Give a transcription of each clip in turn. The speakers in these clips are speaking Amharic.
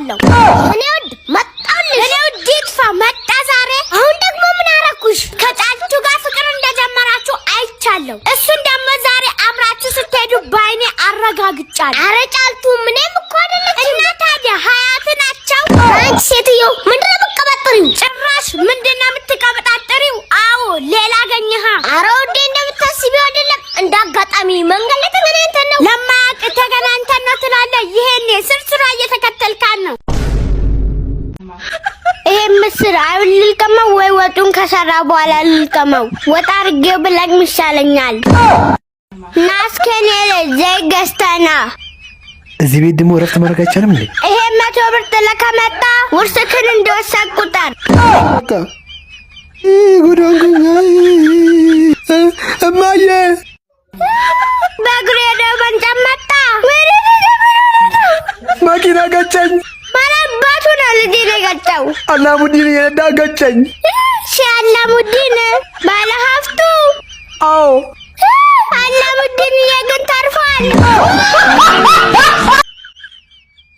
አይቻለሁ እኔ ወድ መጣልሽ እኔ ወድ ይጥፋ መጣ ዛሬ አሁን ደግሞ ምን አረኩሽ ከጫልቱ ጋር ፍቅር እንደጀመራችሁ አይቻለሁ እሱን ደግሞ ዛሬ አብራችሁ ስትሄዱ ባይኔ አረጋግጫለሁ አረ ጫልቱ ምንም እኮ አይደለች እና ታዲያ ሀያት ናቸው አንቺ ሴትዮ ምንድነው የምትቀበጥሪው ጭራሽ ምንድነው የምትቀበጣጥሪው አዎ ሌላ አገኘሃ አረ ወዴ እንደምታስቢው አይደለም እንዳጋጣሚ መንገድ ላይ ተገናኝተን ነው ለማያውቅ ተገናኝተን ነው ትላለህ ይሄኔ ስርስራ እየተከተልካን ነው ይሄ ምስር አይብል ልልቀመው ወይ ወጡን ከሰራ በኋላ ልልቀመው ወጥ አድርጌው ብለቅ ይሻለኛል ናስከኔ ዘይ ገዝተና እዚህ ቤት ደግሞ እረፍት ማድረግ አይቻልም እንዴ ይሄ 100 ብር ተለከመጣ ውርስክን እንደወሰድ ቁጥር በቃ ጉዳንኩኝ እማዬ በእግሬ ደበን ጨመጣ ማኪና ገጨኝ ባላባቱ ነው ልጅ ነገጨው አላሙዲን የነዳ ገጨኝ አላሙዲን ባለ ሀብቱ አዎ አላሙዲን የግን ተርፏል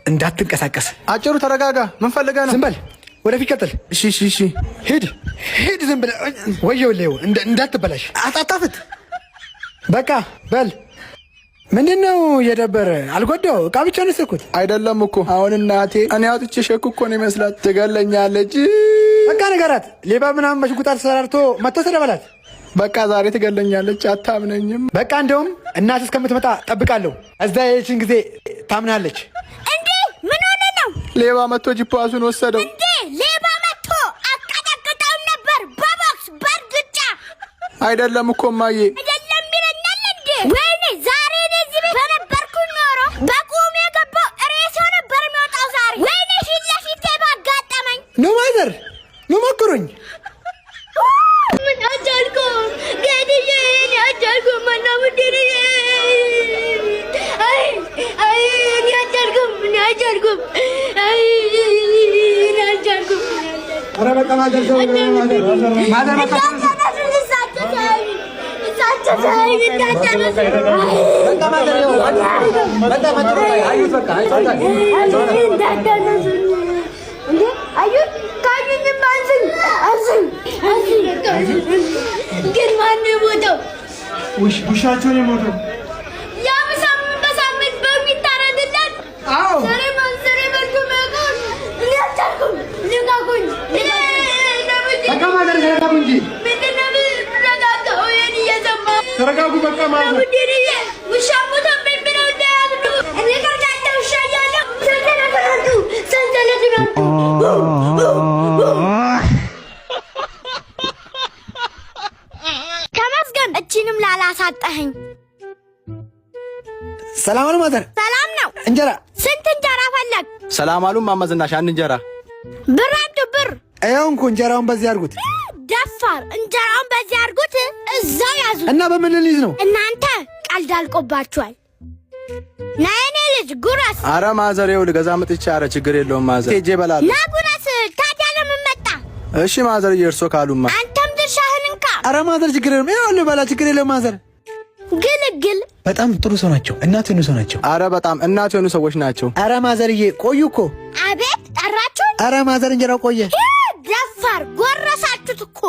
እንዳትንቀሳቀስ አጭሩ ተረጋጋ ምን ፈልገህ ነው ዝም በል ወደፊት ቀጥል እሺ ሂድ ዝም ብለህ ወየው እንዳትበላሽ አጣጣፍት በቃ በል ምንድነው የደበረ አልጎዳው ዕቃ ብቻ ነው የሰኩት አይደለም እኮ አሁን እናቴ እኔ አውጥቼ ሸኩ እኮ ነው ይመስላት ትገለኛለች በቃ ነገራት ሌባ ምናምን በሽጉጥ ተሰራርቶ መጥቶ ተደበላት በቃ ዛሬ ትገለኛለች አታምነኝም በቃ እንደውም እናት እስከምትመጣ ጠብቃለሁ እዛ የችን ጊዜ ታምናለች እንዴ ምን ሆነ ነው ሌባ መጥቶ ጂፓሱን ወሰደው እንዴ ሌባ መጥቶ አቀጠቅጠው ነበር በቦክስ በርግጫ አይደለም እኮ ማዬ አይደለም ይለኛል እንዴ ወይኔ ዛሬ እዚህ ቤት በነበርኩ ኖሮ በቁም የገባው ሬሶ ነበር የሚወጣው ዛሬ ወይኔ ፊት ለፊት ባጋጠመኝ ነው ማዘር ነው ሞክሩኝ ምን አጃልኩ ገድዬ እኔ አጃልኩ ማናም ድርዬ አይ እኔ አጃልኩም ኧረ በቃ ማዘር ሰው ማዘር በቃ ግን ማን የሞተው ውሻቸው ነው የሞተው በሳምንት በሚታረድለት ሰሬ በልኩ መቆን እኔ አልቻልኩም ልቀቁኝ በቃ ማዘር ተረጋጉ እንጂ ምንድነው የምትረጋጋው ይሄን እየሰማ ተረጋጉ በቃ ማዘር ሙዲርዬ ውሻ ሞቶብኝ ብለው እንዳያምኑ እኔ ከርዳታ ውሻ እያለሁ ሰንሰለቱ ተመስገን እቺንም ላላሳጣኸኝ ሰላም ነው ማዘር ሰላም ነው እንጀራ ስንት እንጀራ ፈለግ ሰላም አሉ ማማ ዝናሽ አንድ እንጀራ ብር አምጡ ብር ይኸው እንኳ እንጀራውን በዚህ አድርጉት ደፋር እንጀራውን በዚህ አድርጉት እዛው ያዙት እና በምን ልይዝ ነው እናንተ ቀልድ አልቆባችኋል ና የኔ ልጅ ጉረስ አረ ማዘር ይኸው ልገዛ መጥቼ አረ ችግር የለውም ማዘር ሄጄ እበላለሁ ና ጉረስ ታዲያ ለምን መጣ እሺ ማዘር እየርሶ ካሉማ አንተም ድርሻህን እንካ ኧረ ማዘር ችግር የለውም ይኸው ልበላ ችግር የለውም ማዘር ግልግል በጣም ጥሩ ሰው ናቸው እናት የሆኑ ሰው ናቸው አረ በጣም እናት የሆኑ ሰዎች ናቸው ኧረ ማዘርዬ ቆዩ እኮ አቤት ጠራችሁ ኧረ ማዘር እንጀራው ቆየ ደፋር ጎረሳችሁት እኮ